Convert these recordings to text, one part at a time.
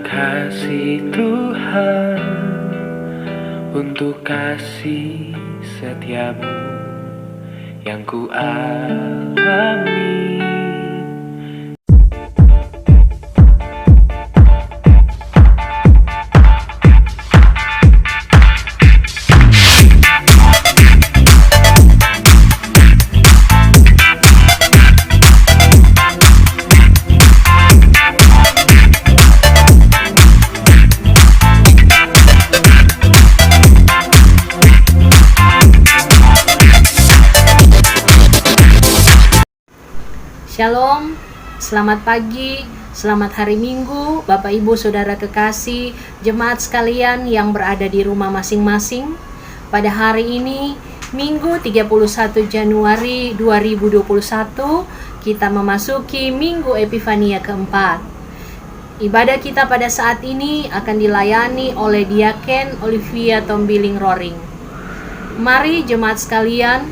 kasih Tuhan untuk kasih setiamu yang ku alami. Shalom, selamat pagi, selamat hari Minggu, Bapak Ibu Saudara kekasih, jemaat sekalian yang berada di rumah masing-masing. Pada hari ini, Minggu 31 Januari 2021, kita memasuki Minggu Epifania keempat. Ibadah kita pada saat ini akan dilayani oleh Diaken Olivia Tombiling Roring. Mari jemaat sekalian,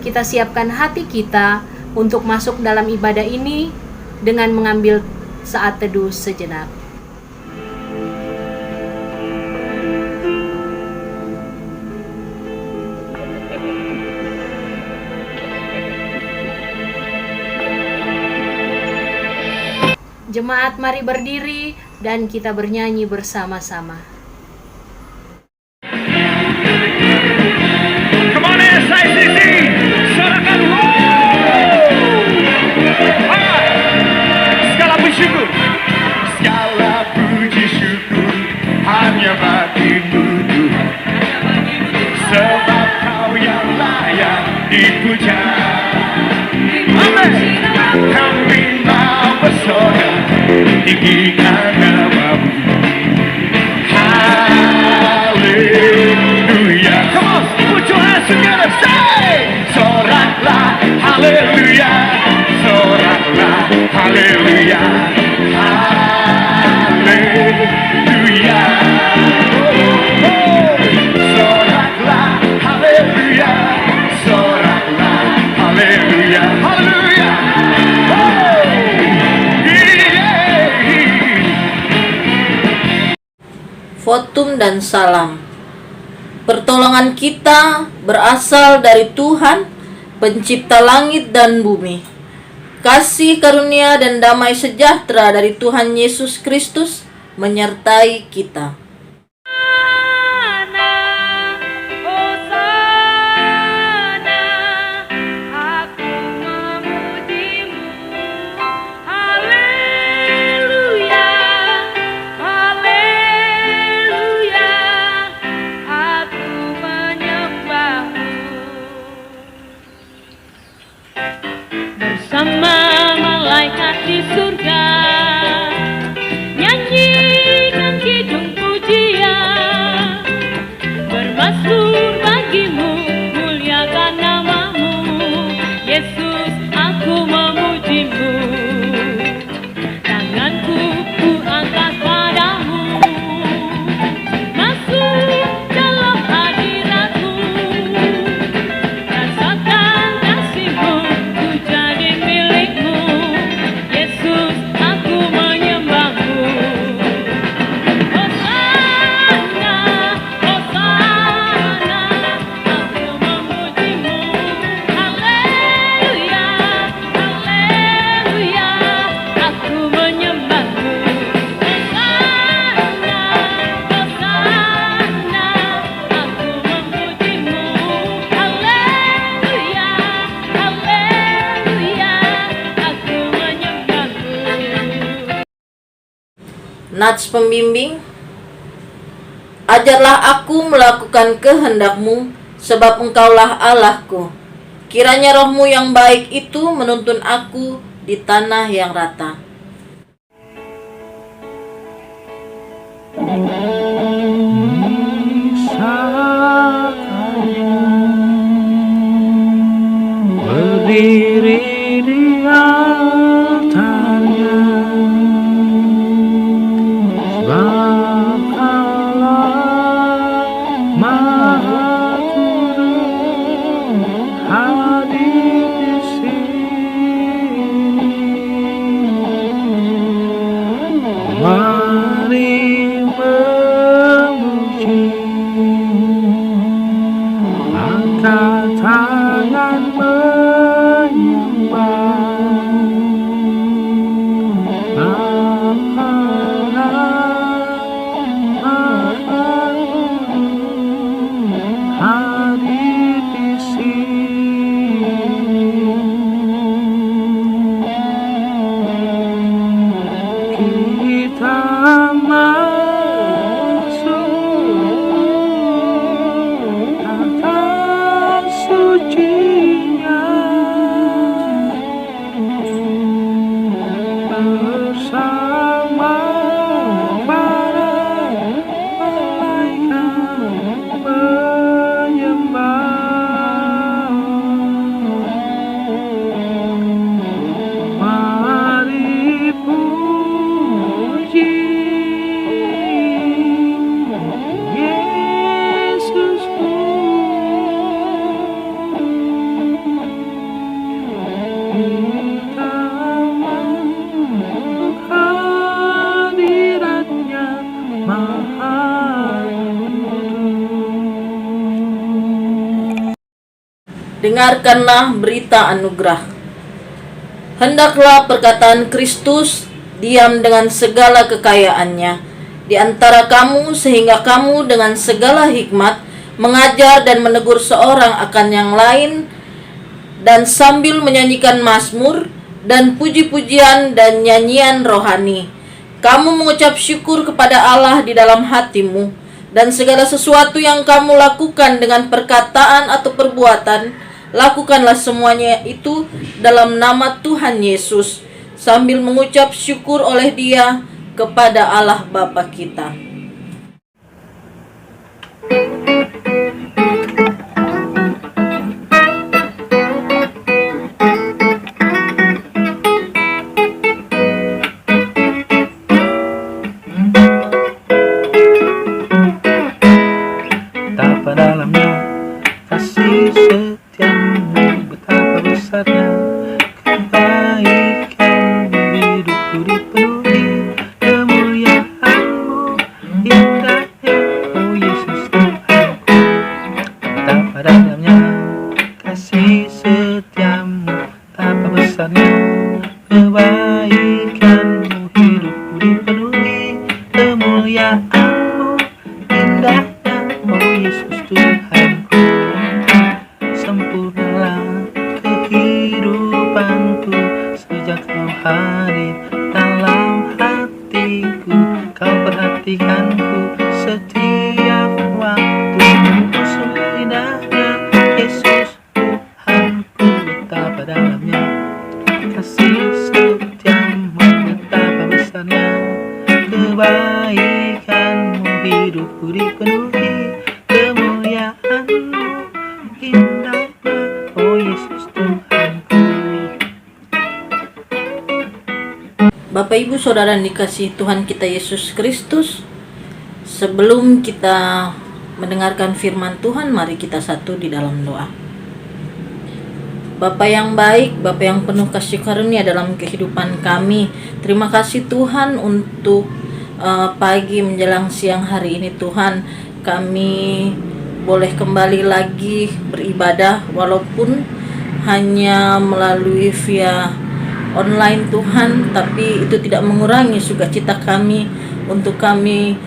kita siapkan hati kita untuk masuk dalam ibadah ini dengan mengambil saat teduh sejenak. Jemaat, mari berdiri dan kita bernyanyi bersama-sama. Come on in, SICC, sorakan segala puji syukur hanya bagimu Tuhan, sebab Kau yang layak dipuja. Amin. Kami mau bersorak tinggikan namamu. Haleluya. Come on, put your hands together, say, soraklah, haleluya, soraklah, haleluya, haleluya, soraklah, haleluya, soraklah, haleluya, haleluya. Votum dan salam. Pertolongan kita berasal dari Tuhan, pencipta langit dan bumi. Kasih karunia dan damai sejahtera dari Tuhan Yesus Kristus menyertai kita. Bersama malaikat di surga, nyanyikan kidung pujian, bermasmur bagimu, muliakan namamu, Yesus, aku memujimu. Tanganku ku angkat padamu, masuk dalam hadiratmu, rasakan kasihmu, ku jadi milikmu, Yesus, aku menyembahmu. Hosana, Hosana, aku memujimu. Haleluya, haleluya, aku menyembahmu. Hosana, Hosana, aku memujimu. Haleluya, haleluya, aku menyembahmu. Nats pembimbing. Ajarlah aku melakukan kehendak-Mu, sebab Engkaulah Allahku. Kiranya roh-Mu yang baik itu menuntun aku di tanah yang rata. Berdiri di altarnya, sebab Allah Maha Kudus hadir di sini. dengarkanlah berita anugerah. Hendaklah perkataan Kristus diam dengan segala kekayaannya di antara kamu, sehingga kamu dengan segala hikmat mengajar dan menegur seorang akan yang lain, dan sambil menyanyikan mazmur dan puji-pujian dan nyanyian rohani, kamu mengucap syukur kepada Allah di dalam hatimu. Dan segala sesuatu yang kamu lakukan dengan perkataan atau perbuatan, lakukanlah semuanya itu dalam nama Tuhan Yesus, sambil mengucap syukur oleh Dia kepada Allah Bapa kita. Betapa dalamnya kasih setiamu, betapa besarnya kebaikanmu, hidupku dipenuhi kemuliaanmu, indahnya oh Yesus Tuhanku. Betapa dalamnya kasih setiamu, betapa besarnya kebaikanmu, hidupku dipenuhi kemuliaanmu, indahnya oh Yesus Tuhanku. Sempurnalah kehidupanku sejak kau hadir dalam hatiku. Kau perhatikanku setiap waktu. Oh, sungguh indahnya Yesus Tuhanku. Betapa dalamnya kasih setiamu, betapa besarnya kebaikanmu, hidupku dipenuhi kemuliaanmu, indahnya oh Yesus Tuhanku. Bapak Ibu Saudara yang dikasihi Tuhan kita Yesus Kristus, sebelum kita mendengarkan firman Tuhan, mari kita satu di dalam doa. Bapa yang baik, Bapa yang penuh kasih karunia dalam kehidupan kami, terima kasih Tuhan untuk pagi menjelang siang hari ini Tuhan, kami boleh kembali lagi beribadah walaupun hanya melalui via online Tuhan, tapi itu tidak mengurangi sukacita kami untuk kami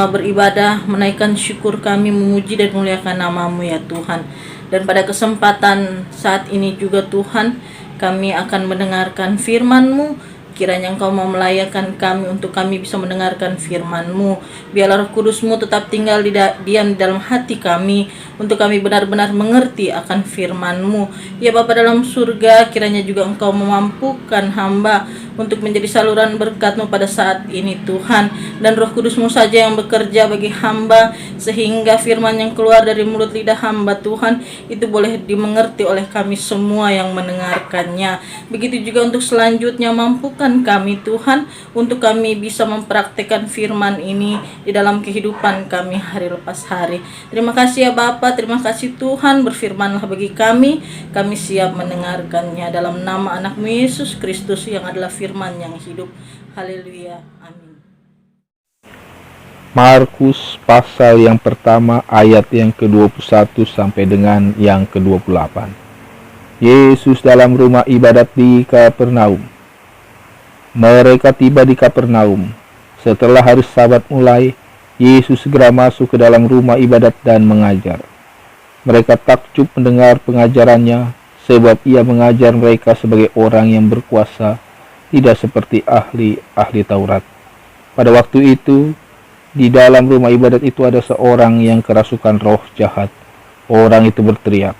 beribadah, menaikkan syukur kami, memuji dan memuliakan nama-Mu ya Tuhan. Dan pada kesempatan saat ini juga Tuhan, kami akan mendengarkan firman-Mu. Kiranya Engkau mau melayakkan kami untuk kami bisa mendengarkan firman-Mu. Biarlah Roh Kudus-Mu tetap tinggal diam di dalam hati kami, untuk kami benar-benar mengerti akan firman-Mu. Ya Bapa dalam surga, kiranya juga Engkau memampukan hamba untuk menjadi saluran berkat-Mu pada saat ini Tuhan. Dan Roh Kudus-Mu saja yang bekerja bagi hamba, sehingga firman yang keluar dari mulut lidah hamba Tuhan, itu boleh dimengerti oleh kami semua yang mendengarkannya. Begitu juga untuk selanjutnya, mampukan kami Tuhan untuk kami bisa mempraktekkan firman ini di dalam kehidupan kami hari lepas hari. Terima kasih ya Bapa, terima kasih Tuhan, berfirmanlah bagi kami siap mendengarkannya dalam nama anak-Mu Yesus Kristus yang adalah firman yang hidup. Haleluya, amin. Markus pasal yang pertama ayat yang ke-21 sampai dengan yang ke-28. Yesus dalam rumah ibadat di Kapernaum. Mereka tiba di Kapernaum. Setelah hari Sabat mulai, Yesus segera masuk ke dalam rumah ibadat dan mengajar. Mereka takjub mendengar pengajarannya, sebab ia mengajar mereka sebagai orang yang berkuasa, tidak seperti ahli-ahli Taurat. Pada waktu itu, di dalam rumah ibadat itu ada seorang yang kerasukan roh jahat. Orang itu berteriak,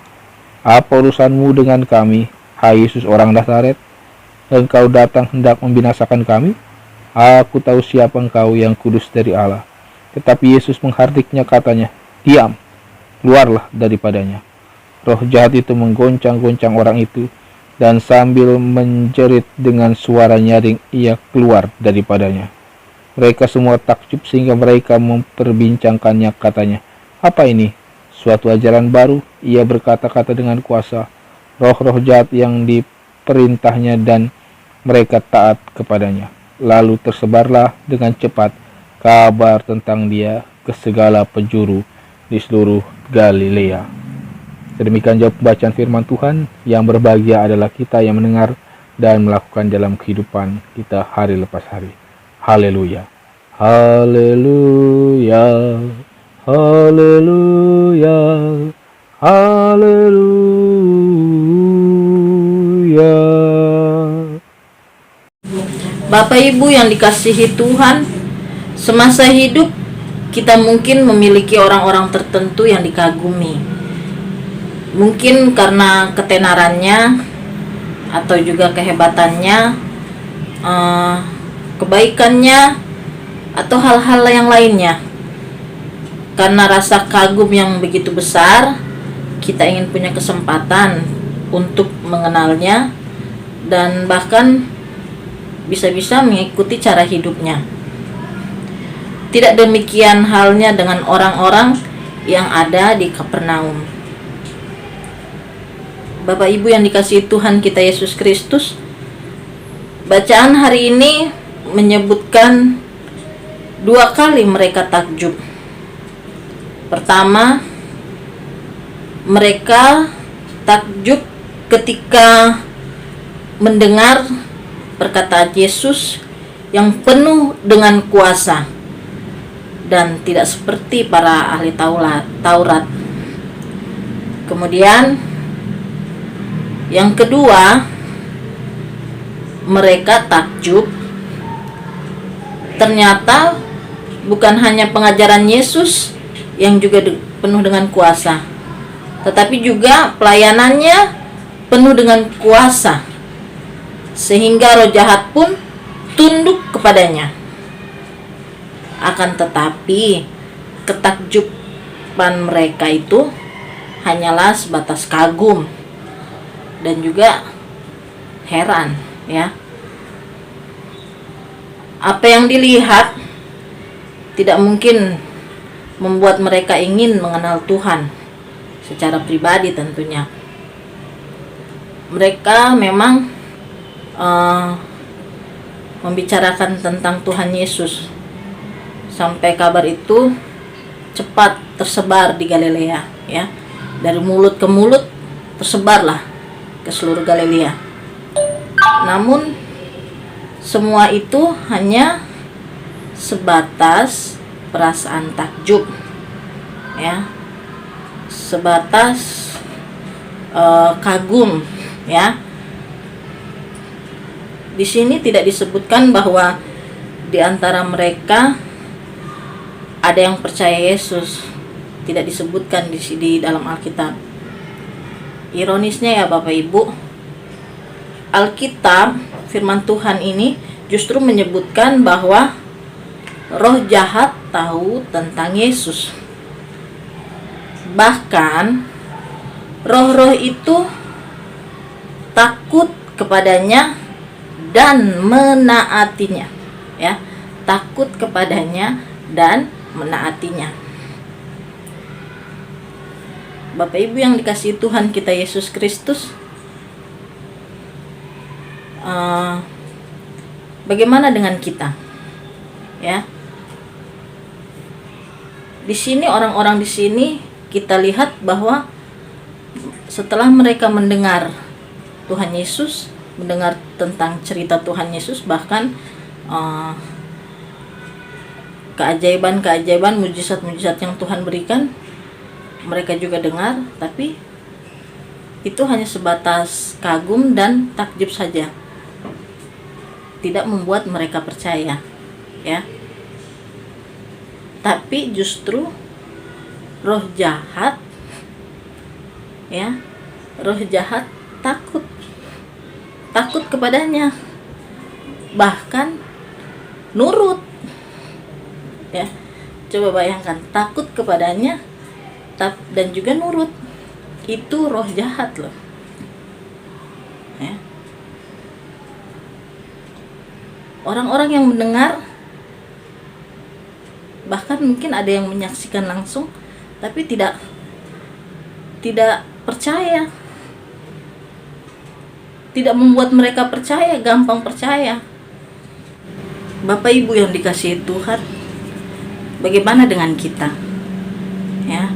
"Apa urusanmu dengan kami, hai Yesus orang Nazaret? Engkau datang hendak membinasakan kami? Aku tahu siapa engkau, yang kudus dari Allah." Tetapi Yesus menghardiknya, katanya, "Diam, keluarlah daripadanya." Roh jahat itu menggoncang-goncang orang itu, dan sambil menjerit dengan suara nyaring, ia keluar daripadanya. Mereka semua takjub sehingga mereka memperbincangkannya, katanya, "Apa ini? Suatu ajaran baru." Ia berkata-kata dengan kuasa. Roh-roh jahat yang diperintahnya dan mereka taat kepadanya. Lalu tersebarlah dengan cepat kabar tentang dia ke segala penjuru di seluruh Galilea. Sedemikian jawab pembacaan firman Tuhan. Yang berbahagia adalah kita yang mendengar dan melakukan dalam kehidupan kita hari lepas hari. Haleluya. Haleluya. Haleluya. Haleluya. Bapak Ibu yang dikasihi Tuhan, semasa hidup kita mungkin memiliki orang-orang tertentu yang dikagumi. Mungkin karena ketenarannya atau juga kehebatannya, kebaikannya, atau hal-hal yang lainnya. Karena rasa kagum yang begitu besar, kita ingin punya kesempatan untuk mengenalnya dan bahkan bisa-bisa mengikuti cara hidupnya. Tidak demikian halnya dengan orang-orang yang ada di Kapernaum. Bapak Ibu yang dikasihi Tuhan kita Yesus Kristus, bacaan hari ini menyebutkan 2 kali mereka takjub. Pertama, mereka takjub ketika mendengar perkataan Yesus yang penuh dengan kuasa dan tidak seperti para ahli Taurat. Kemudian yang kedua, mereka takjub. Ternyata bukan hanya pengajaran Yesus yang juga penuh dengan kuasa, tetapi juga pelayanannya penuh dengan kuasa, sehingga roh jahat pun tunduk kepadanya. Akan tetapi ketakjuban mereka itu hanyalah sebatas kagum dan juga heran, ya. Apa yang dilihat tidak mungkin membuat mereka ingin mengenal Tuhan secara pribadi tentunya. Mereka memang membicarakan tentang Tuhan Yesus sampai kabar itu cepat tersebar di Galilea, ya. Dari mulut ke mulut tersebarlah ke seluruh Galilea. Namun semua itu hanya sebatas perasaan takjub, ya, sebatas kagum, ya. Di sini tidak disebutkan bahwa di antara mereka ada yang percaya Yesus, tidak disebutkan di dalam Alkitab. Ironisnya ya Bapak Ibu, Alkitab, firman Tuhan ini justru menyebutkan bahwa roh jahat tahu tentang Yesus. Bahkan roh-roh itu takut kepadanya dan menaatinya, ya. Takut kepadanya dan menaatinya. Bapak Ibu yang dikasihi Tuhan kita Yesus Kristus, bagaimana dengan kita, ya? Di sini orang-orang di sini kita lihat bahwa setelah mereka mendengar Tuhan Yesus, mendengar tentang cerita Tuhan Yesus, bahkan keajaiban-keajaiban, mujizat-mujizat yang Tuhan berikan, mereka juga dengar, tapi itu hanya sebatas kagum dan takjub saja, tidak membuat mereka percaya, ya. Tapi justru roh jahat, ya, roh jahat takut kepadanya, bahkan nurut, ya. Coba bayangkan, takut kepadanya dan juga nurut. Itu roh jahat loh, ya. Orang-orang yang mendengar, bahkan mungkin ada yang menyaksikan langsung, tapi tidak percaya, tidak membuat mereka percaya, gampang percaya. Bapak Ibu yang dikasihi Tuhan, bagaimana dengan kita, ya?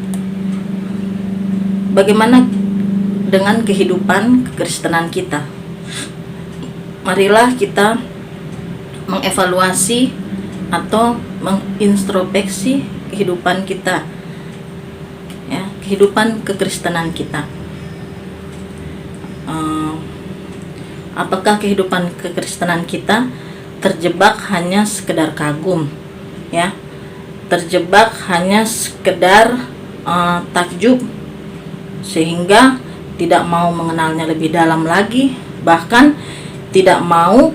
bagaimana dengan kehidupan kekristenan kita? Marilah kita mengevaluasi atau mengintrospeksi kehidupan kita, ya, kehidupan kekristenan kita. Apakah kehidupan kekristenan kita terjebak hanya sekedar kagum, ya, terjebak hanya sekedar takjub, sehingga tidak mau mengenalnya lebih dalam lagi, bahkan tidak mau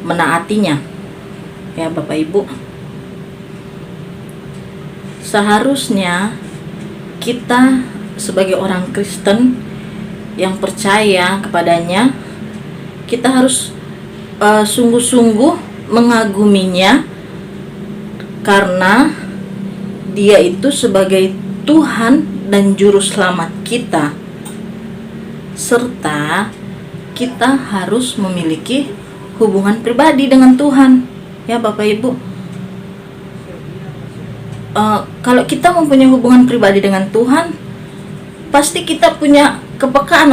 menaatinya, ya Bapak Ibu. Seharusnya kita sebagai orang Kristen yang percaya kepadanya, kita harus sungguh-sungguh mengaguminya, karena Dia itu sebagai Tuhan dan Juru Selamat kita, serta kita harus memiliki hubungan pribadi dengan Tuhan, ya Bapak Ibu. Kalau kita mempunyai hubungan pribadi dengan Tuhan, pasti kita punya kepekaan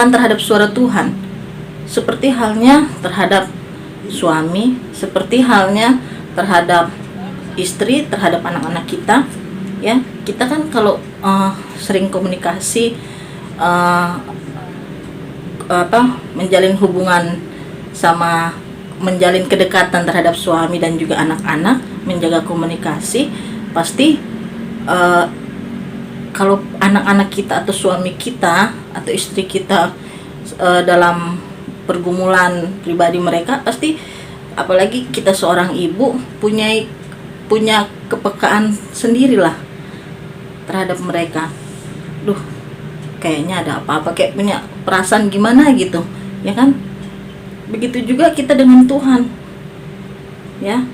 terhadap suara Tuhan. Seperti halnya terhadap suami, seperti halnya terhadap istri, terhadap anak-anak kita, ya. Kita kan kalau sering komunikasi, menjalin hubungan sama, menjalin kedekatan terhadap suami dan juga anak-anak, menjaga komunikasi, pasti kalau anak-anak kita atau suami kita atau istri kita dalam pergumulan pribadi mereka, pasti apalagi kita seorang ibu punya kepekaan sendirilah terhadap mereka. Duh, kayaknya ada apa-apa, kayak punya perasaan gimana gitu, ya kan? Begitu juga kita dengan Tuhan, ya.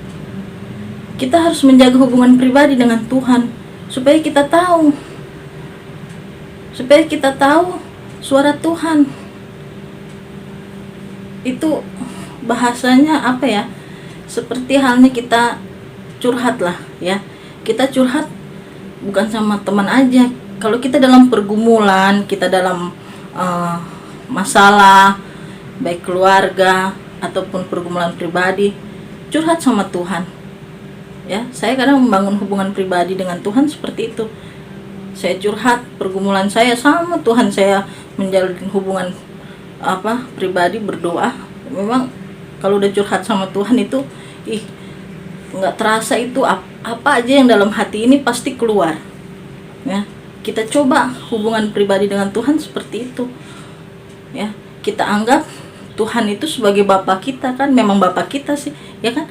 Kita harus menjaga hubungan pribadi dengan Tuhan supaya kita tahu suara Tuhan. Itu bahasanya apa ya? Seperti halnya kita curhat lah, ya. Kita curhat bukan sama teman aja. Kalau kita dalam pergumulan, kita dalam masalah, baik keluarga ataupun pergumulan pribadi, curhat sama Tuhan. Ya, saya kadang membangun hubungan pribadi dengan Tuhan seperti itu. Saya curhat pergumulan saya sama Tuhan, saya menjalin hubungan pribadi, berdoa. Memang kalau udah curhat sama Tuhan itu, nggak terasa itu apa aja yang dalam hati ini pasti keluar, ya. Kita coba hubungan pribadi dengan Tuhan seperti itu, ya. Kita anggap Tuhan itu sebagai Bapa kita, kan memang Bapa kita sih, ya kan.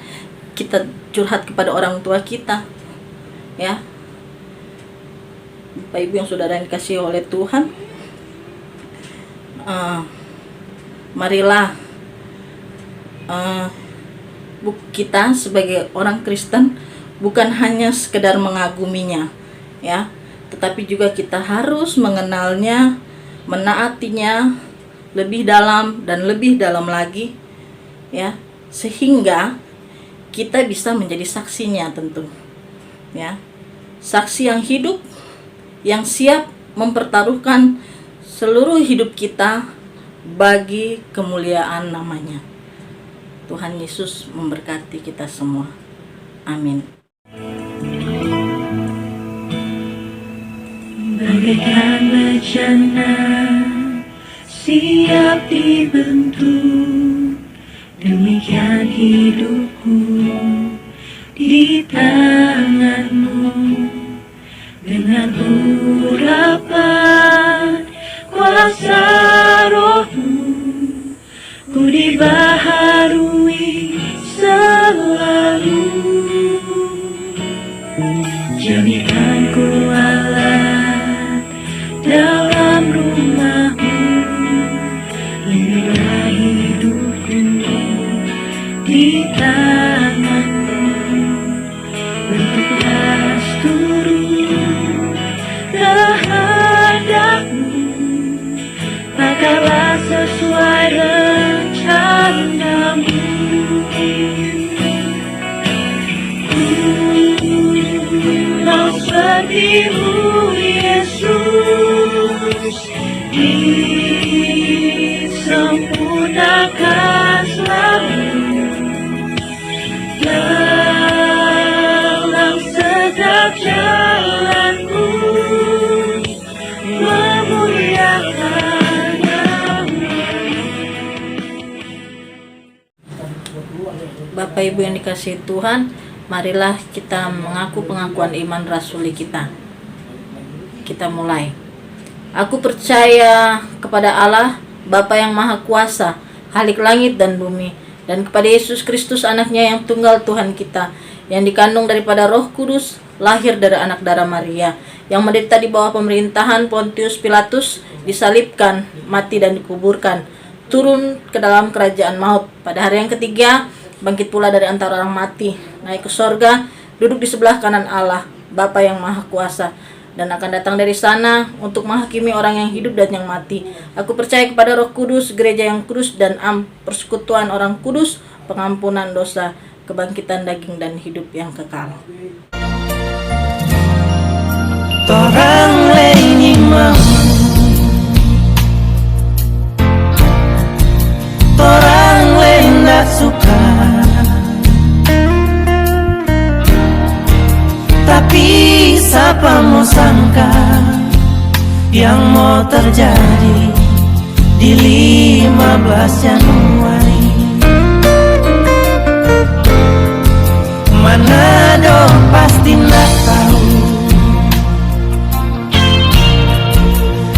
Kita curhat kepada orang tua kita, ya. Bapak Ibu yang saudara yang dikasihi oleh Tuhan, marilah kita sebagai orang Kristen bukan hanya sekedar mengaguminya, ya, tetapi juga kita harus mengenalnya, menaatinya lebih dalam dan lebih dalam lagi, ya, sehingga kita bisa menjadi saksinya tentu, ya, saksi yang hidup, yang siap mempertaruhkan seluruh hidup kita bagi kemuliaan namanya. Tuhan Yesus memberkati kita semua. Amin. Bagaikan bejana siap dibentuk, demikian hidupku di tanganmu. Dengan urapan kuasa Roh-Mu, ku dibaharui selalu. Jadikan ku alat dalam rumah-Mu, lindungilah hidupku di tangan-Mu. Bentuklah seluruh kehendak-Mu, pakarlah sesuai rencana-Mu. Ku mau seperti-Mu Yesus, disempurnakan selalu dalam setiap jalanku, memuliakan nama. Bapak Ibu yang dikasihi Tuhan, marilah kita mengaku pengakuan iman rasuli kita. Kita mulai. Aku percaya kepada Allah, Bapa yang Maha Kuasa, Khalik langit dan bumi, dan kepada Yesus Kristus anaknya yang tunggal Tuhan kita, yang dikandung daripada Roh Kudus, lahir dari anak darah Maria, yang menderita di bawah pemerintahan Pontius Pilatus, disalibkan, mati dan dikuburkan, turun ke dalam kerajaan maut. Pada hari yang ketiga, bangkit pula dari antara orang mati, naik ke sorga, duduk di sebelah kanan Allah, Bapa yang Maha Kuasa, dan akan datang dari sana untuk menghakimi orang yang hidup dan yang mati. Aku percaya kepada Roh Kudus, gereja yang kudus dan persekutuan orang kudus, pengampunan dosa, kebangkitan daging dan hidup yang kekal. Torang lain mau, torang lain tak suka, tapi siapa mau sangka yang mau terjadi di 15 Januari. Manado pasti nggak tahu,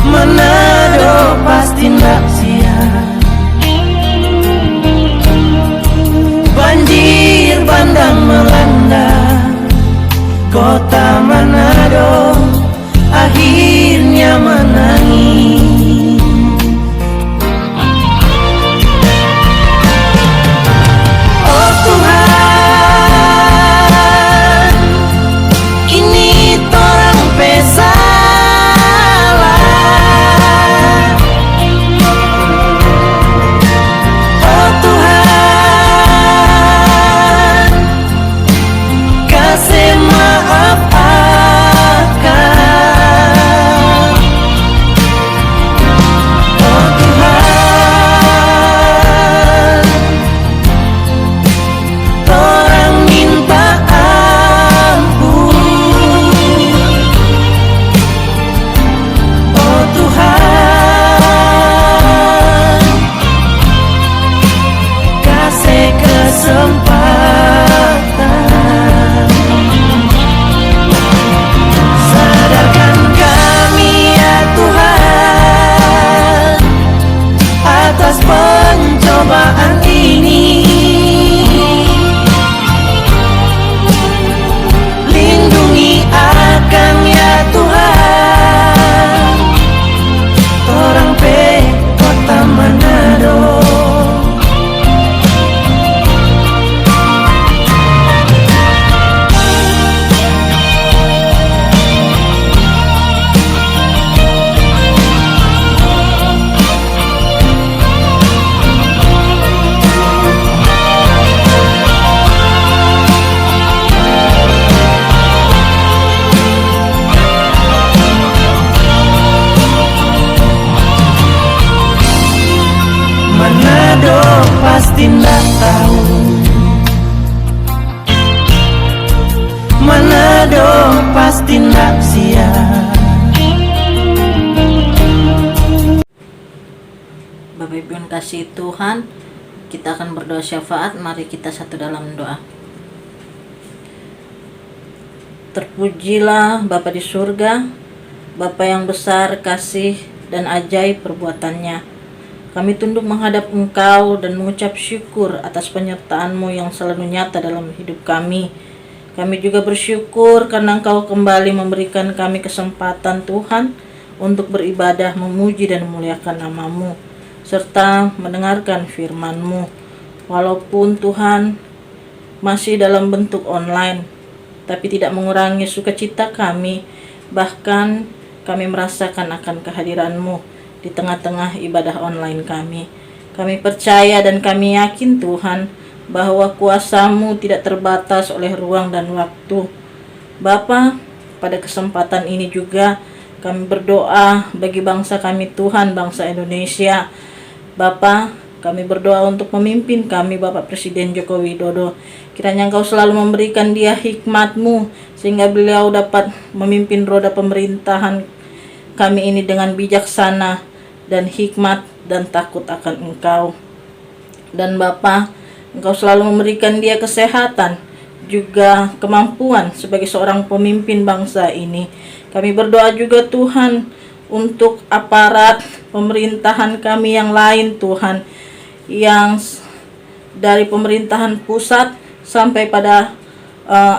Manado pasti nggak siap. Banjir bandang melanda kota Manado, akhirnya menangis. Oh Tuhan, ini torang pesalah. Oh Tuhan, kasih maaf akan. Oh Tuhan, orang minta ampun. Oh Tuhan, kasih kesempatan. Sadarkan kami ya Tuhan atas pencobaan ini. Lindungi akan ya Tuhan orang pe kota Manado. Manado pasti nggak tahu, Manado pasti nggak siap. Bapak Ibu yang kasih Tuhan, kita akan berdoa syafaat. Mari kita satu dalam doa. Terpujilah Bapa di surga, Bapa yang besar kasih dan ajaib perbuatannya. Kami tunduk menghadap Engkau dan mengucap syukur atas penyertaan-Mu yang selalu nyata dalam hidup kami. Kami juga bersyukur karena Engkau kembali memberikan kami kesempatan Tuhan untuk beribadah, memuji dan memuliakan nama-Mu, serta mendengarkan firman-Mu. Walaupun Tuhan masih dalam bentuk online, tapi tidak mengurangi sukacita kami, bahkan kami merasakan akan kehadiran-Mu di tengah-tengah ibadah online kami. Kami percaya dan kami yakin Tuhan bahwa kuasa-Mu tidak terbatas oleh ruang dan waktu. Bapa, pada kesempatan ini juga Kami berdoa bagi bangsa kami Tuhan, bangsa Indonesia. Bapa, kami berdoa untuk pemimpin kami, Bapak Presiden Joko Widodo. Kiranya Engkau selalu memberikan dia hikmat-Mu, sehingga beliau dapat memimpin roda pemerintahan kami ini dengan bijaksana dan hikmat dan takut akan Engkau. Dan Bapa, Engkau selalu memberikan dia kesehatan, juga kemampuan sebagai seorang pemimpin bangsa ini. Kami berdoa juga Tuhan untuk aparat pemerintahan kami yang lain Tuhan, yang dari pemerintahan pusat sampai pada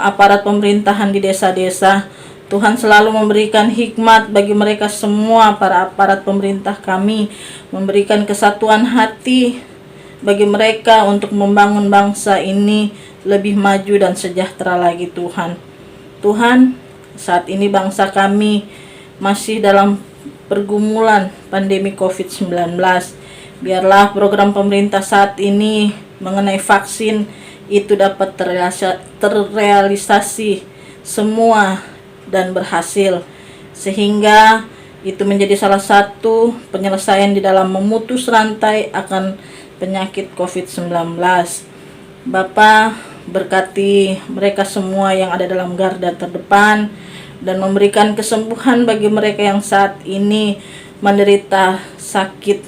aparat pemerintahan di desa-desa. Tuhan selalu memberikan hikmat bagi mereka semua, para aparat pemerintah kami, memberikan kesatuan hati bagi mereka untuk membangun bangsa ini lebih maju dan sejahtera lagi Tuhan. Tuhan, saat ini bangsa kami masih dalam pergumulan pandemi COVID-19. Biarlah program pemerintah saat ini mengenai vaksin itu dapat terrealisasi semua dan berhasil, sehingga itu menjadi salah satu penyelesaian di dalam memutus rantai akan penyakit COVID-19. Bapa, berkati mereka semua yang ada dalam garda terdepan dan memberikan kesembuhan bagi mereka yang saat ini menderita sakit,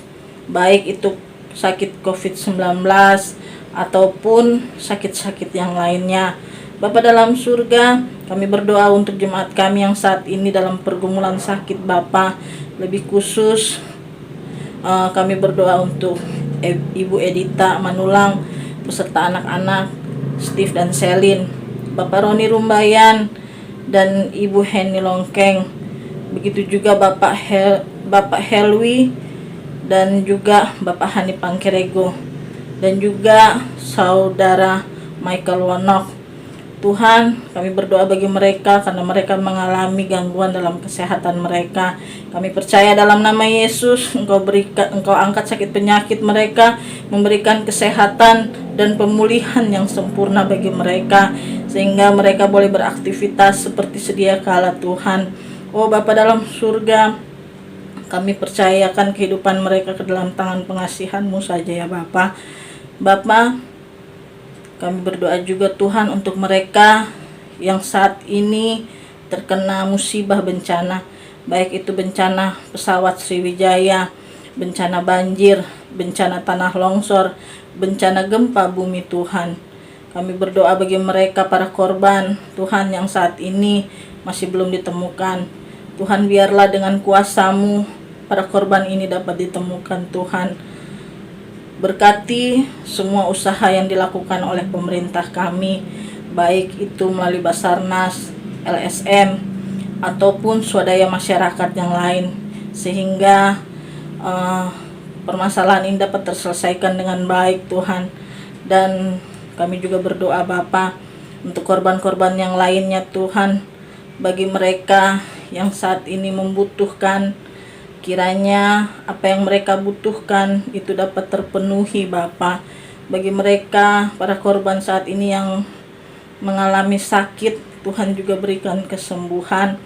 baik itu sakit COVID-19 ataupun sakit-sakit yang lainnya. Bapa dalam surga, kami berdoa untuk jemaat kami yang saat ini dalam pergumulan sakit Bapa. Lebih khusus kami berdoa untuk Ibu Edita Manulang beserta anak-anak Steve dan Selin, Bapak Roni Rumbayan dan Ibu Heni Longkeng. Begitu juga Bapak Helwi dan juga Bapak Hani Pangkerego dan juga Saudara Michael Wonok. Tuhan, kami berdoa bagi mereka karena mereka mengalami gangguan dalam kesehatan mereka. Kami percaya dalam nama Yesus, Engkau angkat sakit penyakit mereka, memberikan kesehatan dan pemulihan yang sempurna bagi mereka, sehingga mereka boleh beraktivitas seperti sedia kala Tuhan. Oh Bapa dalam surga, kami percayakan kehidupan mereka ke dalam tangan pengasihan-Mu saja ya Bapa. Bapa, kami berdoa juga Tuhan untuk mereka yang saat ini terkena musibah bencana, baik itu bencana pesawat Sriwijaya, bencana banjir, bencana tanah longsor, bencana gempa bumi Tuhan. Kami berdoa bagi mereka para korban Tuhan yang saat ini masih belum ditemukan. Tuhan, biarlah dengan kuasa-Mu para korban ini dapat ditemukan Tuhan. Berkati semua usaha yang dilakukan oleh pemerintah kami, baik itu melalui Basarnas, LSM, ataupun swadaya masyarakat yang lain, sehingga permasalahan ini dapat terselesaikan dengan baik Tuhan. Dan kami juga berdoa Bapa untuk korban-korban yang lainnya Tuhan, bagi mereka yang saat ini membutuhkan, kiranya apa yang mereka butuhkan itu dapat terpenuhi Bapa. Bagi mereka para korban saat ini yang mengalami sakit, Tuhan juga berikan kesembuhan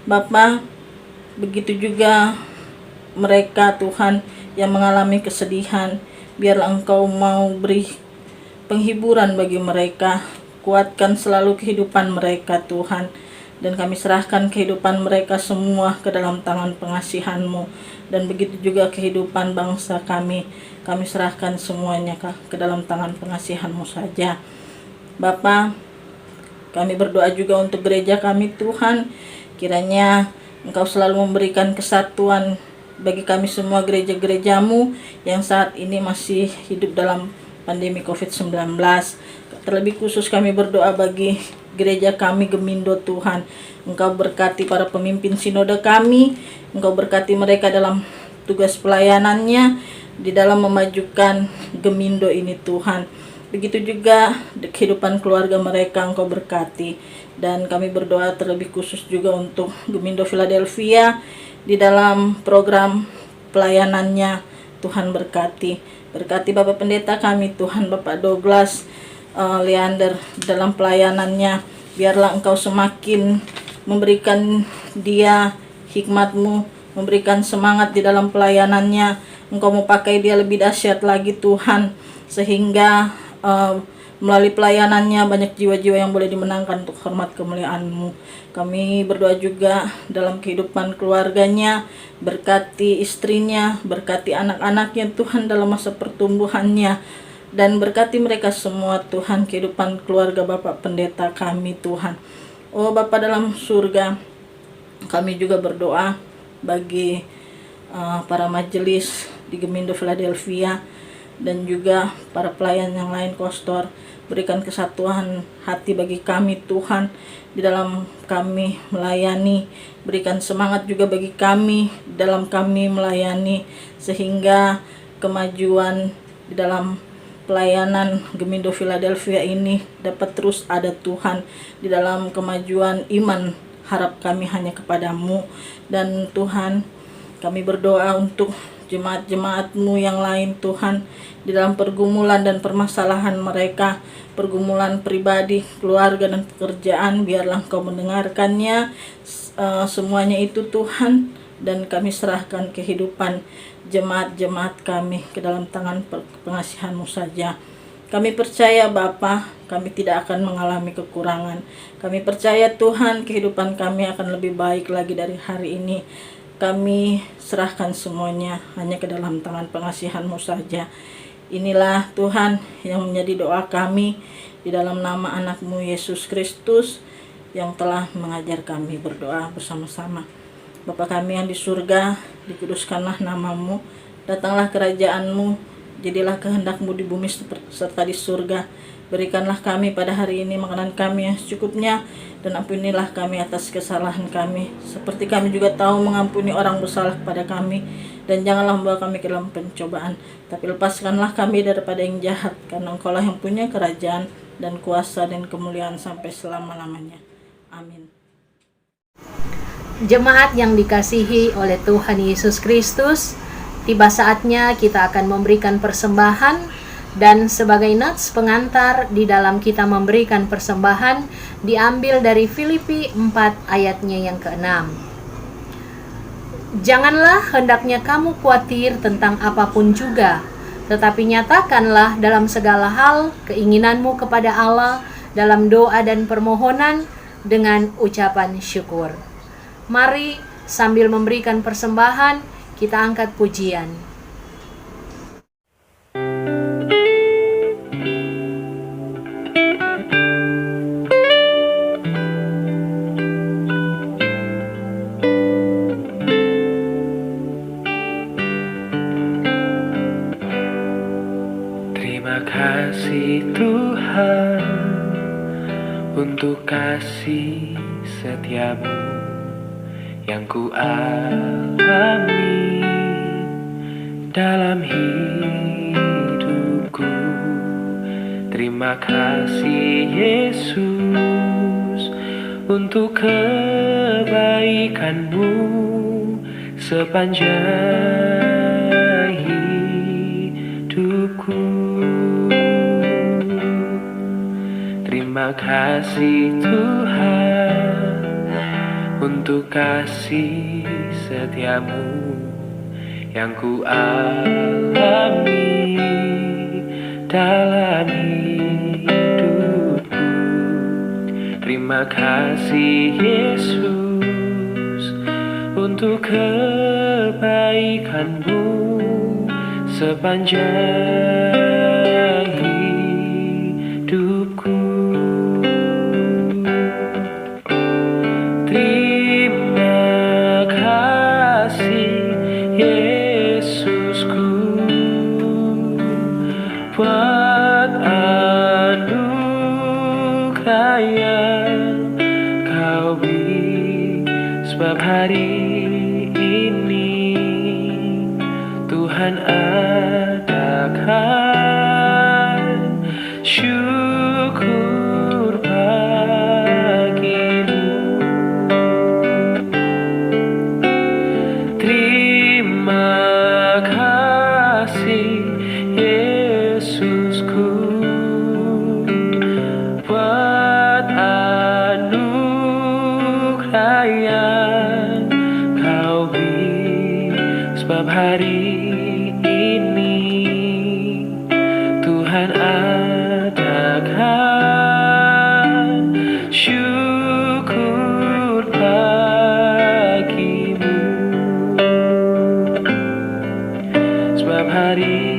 Bapa. Begitu juga mereka Tuhan yang mengalami kesedihan, biarlah Engkau mau beri penghiburan bagi mereka. Kuatkan selalu kehidupan mereka Tuhan. Dan kami serahkan kehidupan mereka semua ke dalam tangan pengasihan-Mu. Dan begitu juga kehidupan bangsa kami serahkan semuanya ke dalam tangan pengasihan-Mu saja. Bapa, kami berdoa juga untuk gereja kami Tuhan. Kiranya Engkau selalu memberikan kesatuan bagi kami semua gereja-gereja-Mu yang saat ini masih hidup dalam pandemi COVID-19. Terlebih khusus kami berdoa bagi gereja kami Gemindo Tuhan. Engkau berkati para pemimpin sinode kami, Engkau berkati mereka dalam tugas pelayanannya di dalam memajukan Gemindo ini Tuhan. Begitu juga kehidupan keluarga mereka Engkau berkati. Dan kami berdoa terlebih khusus juga untuk Gemindo Philadelphia di dalam program pelayanannya. Tuhan berkati. Berkati Bapak Pendeta kami Tuhan, Bapak Douglas Leander dalam pelayanannya. Biarlah Engkau semakin memberikan dia hikmat-Mu, memberikan semangat di dalam pelayanannya. Engkau mau pakai dia lebih dahsyat lagi Tuhan, sehingga melalui pelayanannya banyak jiwa-jiwa yang boleh dimenangkan untuk hormat kemuliaan-Mu. Kami berdoa juga dalam kehidupan keluarganya, berkati istrinya, berkati anak-anaknya Tuhan dalam masa pertumbuhannya, dan berkati mereka semua Tuhan, kehidupan keluarga Bapak Pendeta kami Tuhan. Oh Bapa dalam surga, kami juga berdoa bagi para majelis di Gemindo Philadelphia dan juga para pelayan yang lain, Kostor. Berikan kesatuan hati bagi kami Tuhan di dalam kami melayani. Berikan semangat juga bagi kami dalam kami melayani, sehingga kemajuan di dalam pelayanan Gemindo Philadelphia ini dapat terus ada Tuhan. Di dalam kemajuan iman, harap kami hanya kepadamu. Dan Tuhan, kami berdoa untuk jemaat-jemaat-Mu yang lain Tuhan, di dalam pergumulan dan permasalahan mereka, pergumulan pribadi, keluarga dan pekerjaan, biarlah Engkau mendengarkannya semuanya itu Tuhan, dan kami serahkan kehidupan jemaat-jemaat kami ke dalam tangan pengasihan-Mu saja. Kami percaya Bapa, kami tidak akan mengalami kekurangan. Kami percaya Tuhan, kehidupan kami akan lebih baik lagi dari hari ini. Kami serahkan semuanya hanya ke dalam tangan pengasihan-Mu saja. Inilah Tuhan yang menjadi doa kami di dalam nama anak-Mu Yesus Kristus yang telah mengajar kami berdoa bersama-sama. Bapa kami yang di surga, dikuduskanlah nama-Mu, datanglah kerajaan-Mu, jadilah kehendak-Mu di bumi serta di surga. Berikanlah kami pada hari ini makanan kami yang secukupnya, dan ampunilah kami atas kesalahan kami, seperti kami juga tahu mengampuni orang bersalah kepada kami. Dan janganlah membawa kami ke dalam pencobaan, tapi lepaskanlah kami daripada yang jahat, karena Engkau lah yang punya kerajaan dan kuasa dan kemuliaan sampai selama-lamanya. Amin. Jemaat yang dikasihi oleh Tuhan Yesus Kristus, tiba saatnya kita akan memberikan persembahan, dan sebagai nats pengantar di dalam kita memberikan persembahan diambil dari Filipi 4 ayatnya yang ke-6. Janganlah hendaknya kamu khawatir tentang apapun juga, tetapi nyatakanlah dalam segala hal keinginanmu kepada Allah dalam doa dan permohonan dengan ucapan syukur. Mari sambil memberikan persembahan, kita angkat pujian. Terima kasih Tuhan untuk kasih setia-Mu yang ku alami dalam hidupku. Terima kasih Yesus untuk kebaikan-Mu sepanjang hidupku. Terima kasih Tuhan untuk kasih setia-Mu yang ku alami dalam hidupku. Terima kasih Yesus untuk kebaikan-Mu sepanjang hidupku. Terima kasih Yesusku buat anugerah yang Kau beri, sebab hari ini Tuhan adakan syukur bagimu. Terima kasih Yesusku buat anugerah yang hari ini Tuhan adakan syukur bagimu, sebab hari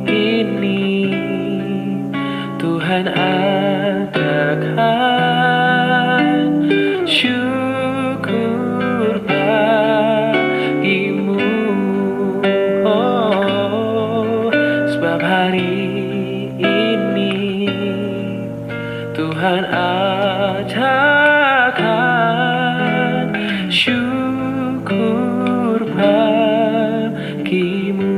ini Tuhan adakan syukur bagimu. Oh, sebab hari ini Tuhan ajarkan syukur bagimu.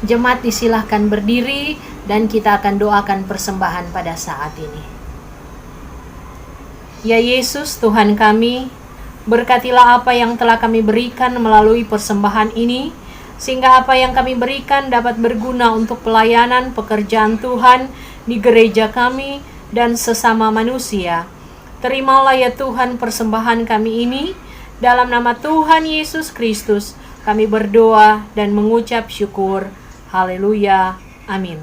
Jemaat disilahkan berdiri dan kita akan doakan persembahan pada saat ini. Ya Yesus, Tuhan kami, berkatilah apa yang telah kami berikan melalui persembahan ini, sehingga apa yang kami berikan dapat berguna untuk pelayanan pekerjaan Tuhan di gereja kami dan sesama manusia. Terimalah ya Tuhan persembahan kami ini, dalam nama Tuhan Yesus Kristus kami berdoa dan mengucap syukur. Haleluya. Amin.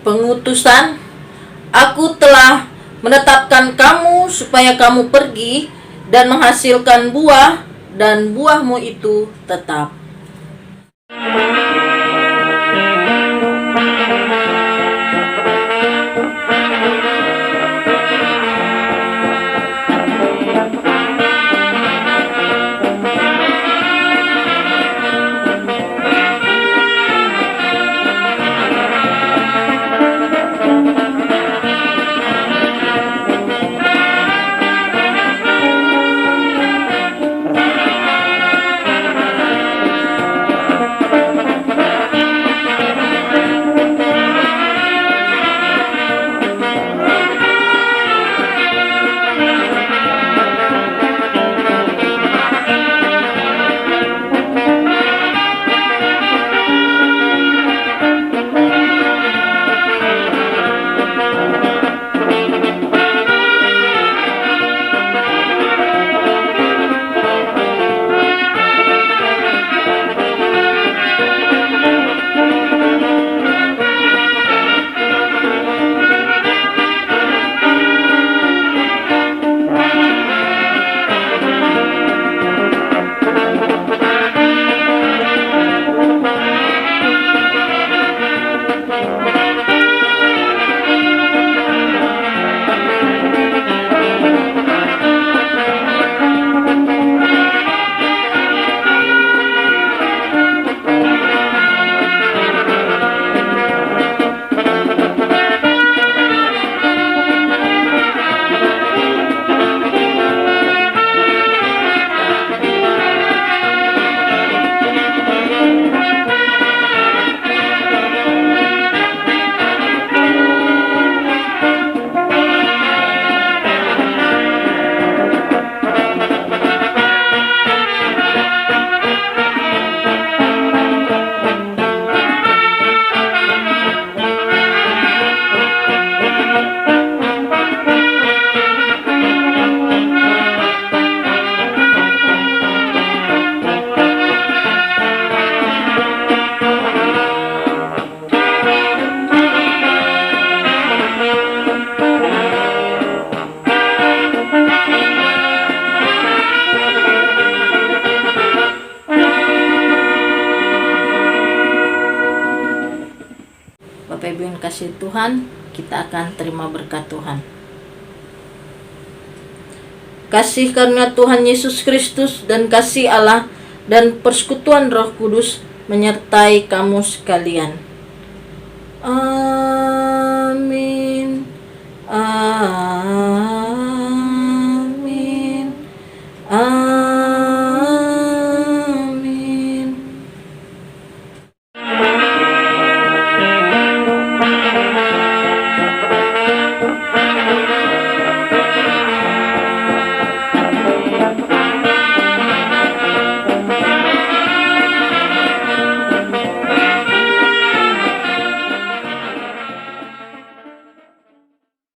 Pengutusan, aku telah menetapkan kamu supaya kamu pergi dan menghasilkan buah, dan buahmu itu tetap. Bapak Ibu yang kasih Tuhan, kita akan terima berkat Tuhan. Kasih karunia Tuhan Yesus Kristus dan kasih Allah dan persekutuan Roh Kudus menyertai kamu sekalian.